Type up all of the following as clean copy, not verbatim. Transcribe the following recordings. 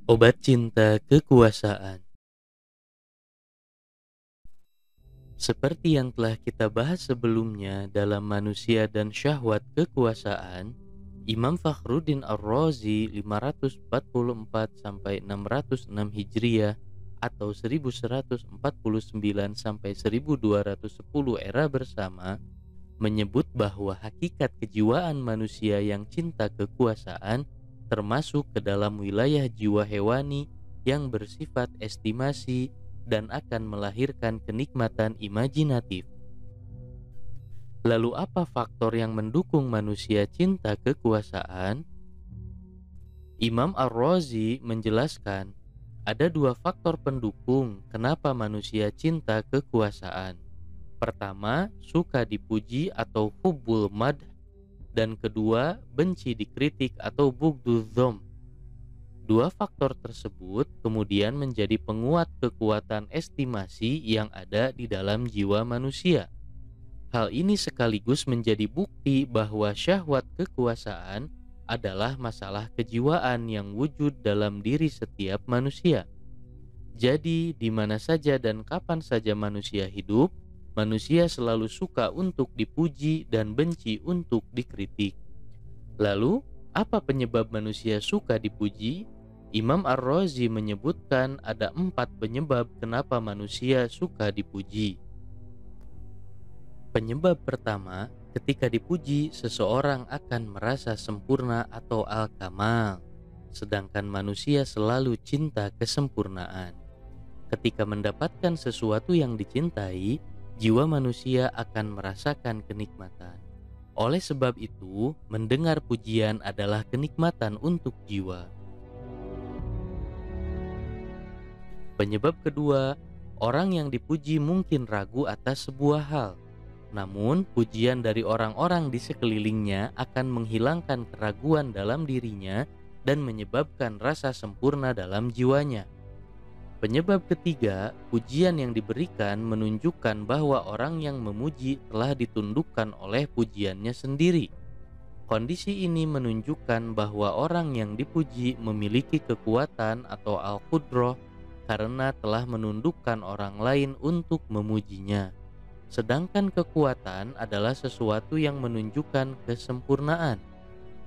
Obat cinta kekuasaan. Seperti yang telah kita bahas sebelumnya dalam manusia dan syahwat kekuasaan, Imam Fakhruddin Ar-Razi 544-606 Hijriah atau 1149 sampai 1210 era bersama menyebut bahwa hakikat kejiwaan manusia yang cinta kekuasaan termasuk ke dalam wilayah jiwa hewani yang bersifat estimasi dan akan melahirkan kenikmatan imajinatif. Lalu apa faktor yang mendukung manusia cinta kekuasaan? Imam Ar-Razi menjelaskan ada dua faktor pendukung kenapa manusia cinta kekuasaan. Pertama, suka dipuji atau hubbul madh, dan kedua, benci dikritik atau bughdudz-dzam. Dua faktor tersebut kemudian menjadi penguat kekuatan estimasi yang ada di dalam jiwa manusia. Hal ini sekaligus menjadi bukti bahwa syahwat kekuasaan adalah masalah kejiwaan yang wujud dalam diri setiap manusia. Jadi, di mana saja dan kapan saja manusia hidup, manusia selalu suka untuk dipuji dan benci untuk dikritik. Lalu, apa penyebab manusia suka dipuji? Imam Ar-Razi menyebutkan ada 4 penyebab kenapa manusia suka dipuji. Penyebab pertama, ketika dipuji, seseorang akan merasa sempurna atau al-kamal, sedangkan manusia selalu cinta kesempurnaan. Ketika mendapatkan sesuatu yang dicintai, jiwa manusia akan merasakan kenikmatan. Oleh sebab itu, mendengar pujian adalah kenikmatan untuk jiwa. Penyebab kedua, orang yang dipuji mungkin ragu atas sebuah hal. Namun, pujian dari orang-orang di sekelilingnya akan menghilangkan keraguan dalam dirinya dan menyebabkan rasa sempurna dalam jiwanya. Penyebab ketiga, pujian yang diberikan menunjukkan bahwa orang yang memuji telah ditundukkan oleh pujiannya sendiri. Kondisi ini menunjukkan bahwa orang yang dipuji memiliki kekuatan atau al-qudrah karena telah menundukkan orang lain untuk memujinya. Sedangkan kekuatan adalah sesuatu yang menunjukkan kesempurnaan.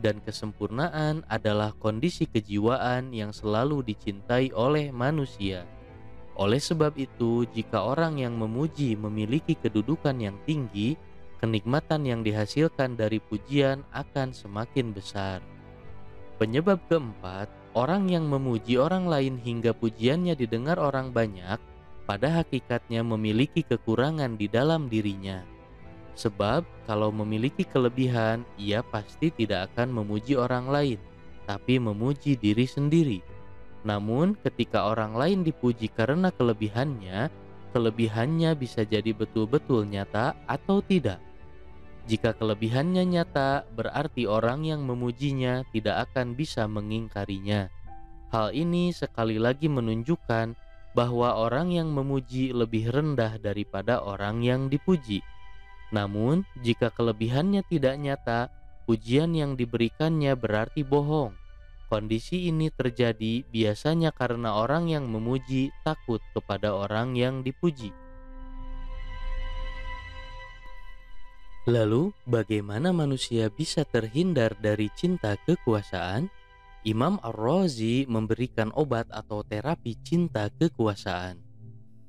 Dan kesempurnaan adalah kondisi kejiwaan yang selalu dicintai oleh manusia. Oleh sebab itu, jika orang yang memuji memiliki kedudukan yang tinggi, kenikmatan yang dihasilkan dari pujian akan semakin besar. Penyebab keempat, orang yang memuji orang lain hingga pujiannya didengar orang banyak, pada hakikatnya memiliki kekurangan di dalam dirinya. Sebab kalau memiliki kelebihan, ia pasti tidak akan memuji orang lain, tapi memuji diri sendiri. Namun ketika orang lain dipuji karena kelebihannya bisa jadi betul-betul nyata atau tidak. Jika kelebihannya nyata, berarti orang yang memujinya tidak akan bisa mengingkarinya. Hal ini sekali lagi menunjukkan bahwa orang yang memuji lebih rendah daripada orang yang dipuji. Namun, jika kelebihannya tidak nyata, pujian yang diberikannya berarti bohong. Kondisi ini terjadi biasanya karena orang yang memuji takut kepada orang yang dipuji. Lalu, bagaimana manusia bisa terhindar dari cinta kekuasaan? Imam Ar-Razi memberikan obat atau terapi cinta kekuasaan.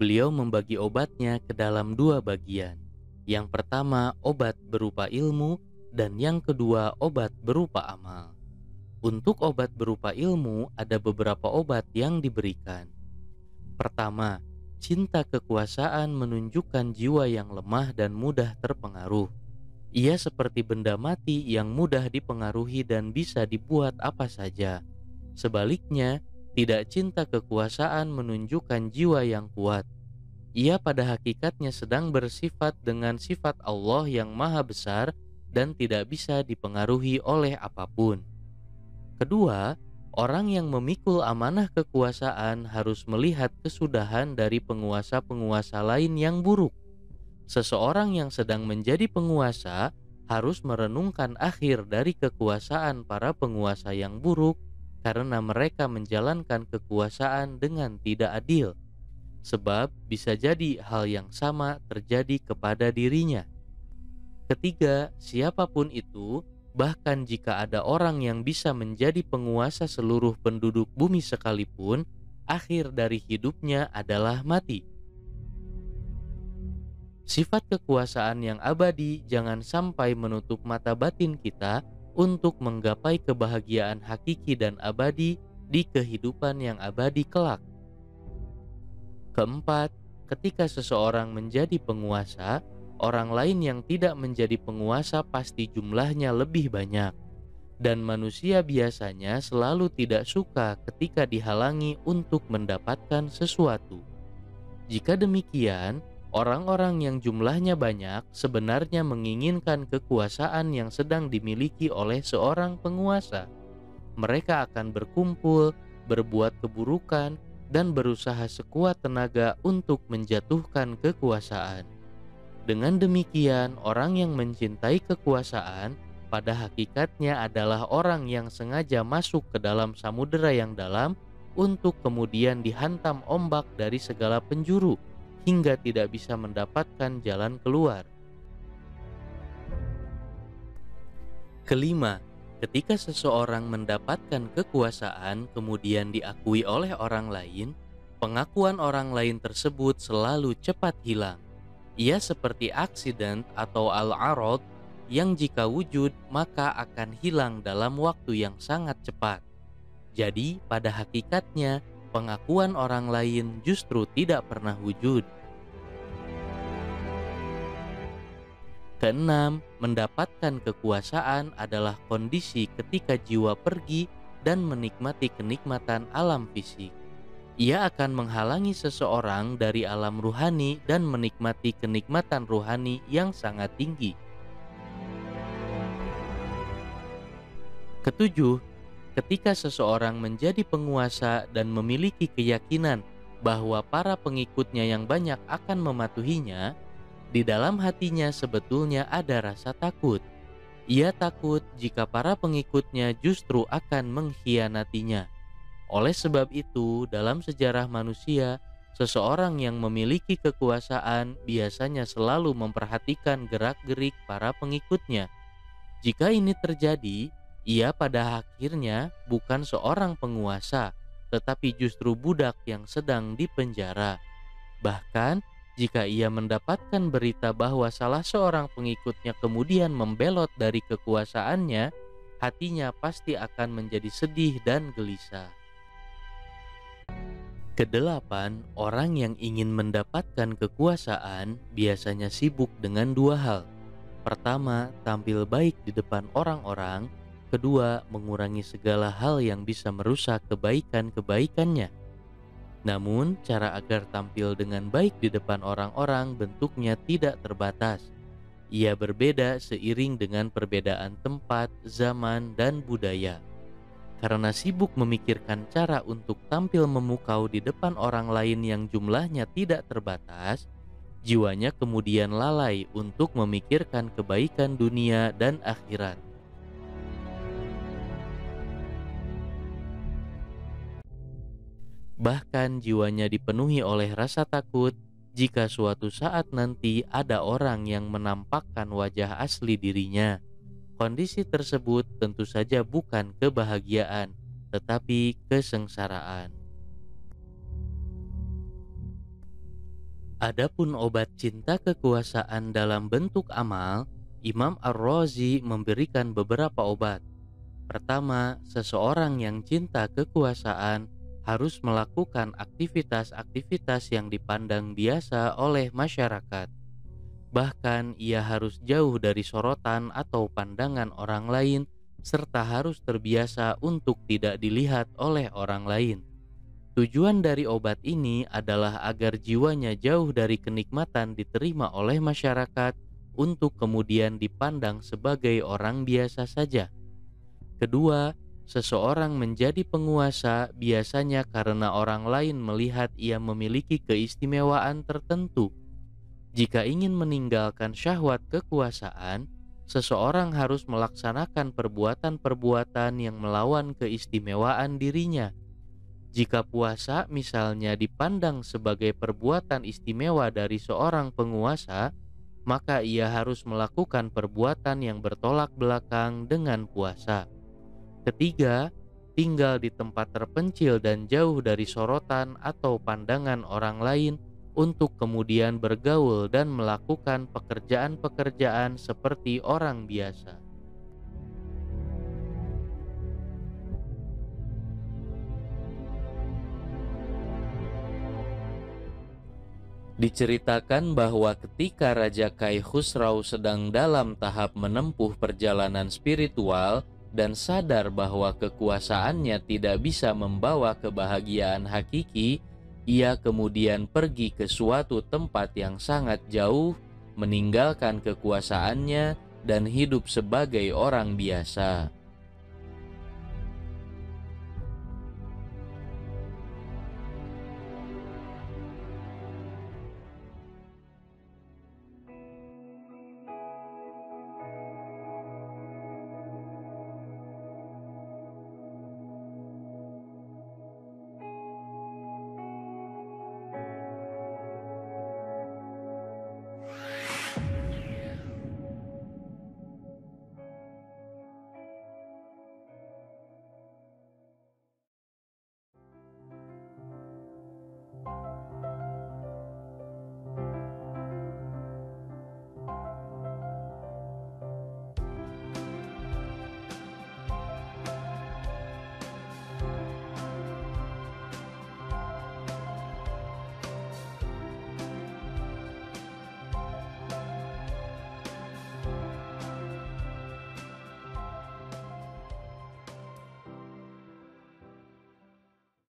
Beliau membagi obatnya ke dalam 2 bagian. Yang pertama, obat berupa ilmu, dan yang kedua, obat berupa amal. Untuk obat berupa ilmu, ada beberapa obat yang diberikan. Pertama, cinta kekuasaan menunjukkan jiwa yang lemah dan mudah terpengaruh. Ia seperti benda mati yang mudah dipengaruhi dan bisa dibuat apa saja. Sebaliknya, tidak cinta kekuasaan menunjukkan jiwa yang kuat. Ia pada hakikatnya sedang bersifat dengan sifat Allah yang maha besar dan tidak bisa dipengaruhi oleh apapun. Kedua, orang yang memikul amanah kekuasaan harus melihat kesudahan dari penguasa-penguasa lain yang buruk. Seseorang yang sedang menjadi penguasa harus merenungkan akhir dari kekuasaan para penguasa yang buruk, karena mereka menjalankan kekuasaan dengan tidak adil, sebab bisa jadi hal yang sama terjadi kepada dirinya. Ketiga, siapapun itu, bahkan jika ada orang yang bisa menjadi penguasa seluruh penduduk bumi sekalipun, akhir dari hidupnya adalah mati. Sifat kekuasaan yang abadi jangan sampai menutup mata batin kita untuk menggapai kebahagiaan hakiki dan abadi di kehidupan yang abadi kelak. Keempat, ketika seseorang menjadi penguasa, orang lain yang tidak menjadi penguasa pasti jumlahnya lebih banyak. Dan manusia biasanya selalu tidak suka ketika dihalangi untuk mendapatkan sesuatu. Jika demikian, orang-orang yang jumlahnya banyak sebenarnya menginginkan kekuasaan yang sedang dimiliki oleh seorang penguasa. Mereka akan berkumpul, berbuat keburukan, dan berusaha sekuat tenaga untuk menjatuhkan kekuasaan. Dengan demikian, orang yang mencintai kekuasaan pada hakikatnya adalah orang yang sengaja masuk ke dalam samudera yang dalam untuk kemudian dihantam ombak dari segala penjuru hingga tidak bisa mendapatkan jalan keluar. Kelima, ketika seseorang mendapatkan kekuasaan kemudian diakui oleh orang lain, pengakuan orang lain tersebut selalu cepat hilang. Ia seperti aksiden atau al-arad yang jika wujud maka akan hilang dalam waktu yang sangat cepat. Jadi pada hakikatnya pengakuan orang lain justru tidak pernah wujud. Keenam, mendapatkan kekuasaan adalah kondisi ketika jiwa pergi dan menikmati kenikmatan alam fisik. Ia akan menghalangi seseorang dari alam ruhani dan menikmati kenikmatan ruhani yang sangat tinggi. Ketujuh, ketika seseorang menjadi penguasa dan memiliki keyakinan bahwa para pengikutnya yang banyak akan mematuhinya, di dalam hatinya sebetulnya ada rasa takut. Ia takut jika para pengikutnya justru akan mengkhianatinya. Oleh sebab itu, dalam sejarah manusia, seseorang yang memiliki kekuasaan biasanya selalu memperhatikan gerak-gerik para pengikutnya. Jika ini terjadi, ia pada akhirnya bukan seorang penguasa, tetapi justru budak yang sedang dipenjara. Bahkan, jika ia mendapatkan berita bahwa salah seorang pengikutnya kemudian membelot dari kekuasaannya, hatinya pasti akan menjadi sedih dan gelisah. Kedelapan, orang yang ingin mendapatkan kekuasaan biasanya sibuk dengan dua hal. Pertama, tampil baik di depan orang-orang. Kedua, mengurangi segala hal yang bisa merusak kebaikan-kebaikannya. Namun, cara agar tampil dengan baik di depan orang-orang bentuknya tidak terbatas. Ia berbeda seiring dengan perbedaan tempat, zaman, dan budaya. Karena sibuk memikirkan cara untuk tampil memukau di depan orang lain yang jumlahnya tidak terbatas, jiwanya kemudian lalai untuk memikirkan kebaikan dunia dan akhirat. Bahkan jiwanya dipenuhi oleh rasa takut jika suatu saat nanti ada orang yang menampakkan wajah asli dirinya. Kondisi tersebut tentu saja bukan kebahagiaan, tetapi kesengsaraan. Adapun obat cinta kekuasaan dalam bentuk amal, Imam Ar-Razi memberikan beberapa obat. Pertama, seseorang yang cinta kekuasaan harus melakukan aktivitas-aktivitas yang dipandang biasa oleh masyarakat. Bahkan ia harus jauh dari sorotan atau pandangan orang lain, serta harus terbiasa untuk tidak dilihat oleh orang lain. Tujuan dari obat ini adalah agar jiwanya jauh dari kenikmatan diterima oleh masyarakat untuk kemudian dipandang sebagai orang biasa saja. Kedua, seseorang menjadi penguasa biasanya karena orang lain melihat ia memiliki keistimewaan tertentu. Jika ingin meninggalkan syahwat kekuasaan, seseorang harus melaksanakan perbuatan-perbuatan yang melawan keistimewaan dirinya. Jika puasa misalnya dipandang sebagai perbuatan istimewa dari seorang penguasa, maka ia harus melakukan perbuatan yang bertolak belakang dengan puasa. Ketiga, tinggal di tempat terpencil dan jauh dari sorotan atau pandangan orang lain untuk kemudian bergaul dan melakukan pekerjaan-pekerjaan seperti orang biasa. Diceritakan bahwa ketika Raja Kai Khusrau sedang dalam tahap menempuh perjalanan spiritual dan sadar bahwa kekuasaannya tidak bisa membawa kebahagiaan hakiki, ia kemudian pergi ke suatu tempat yang sangat jauh, meninggalkan kekuasaannya dan hidup sebagai orang biasa.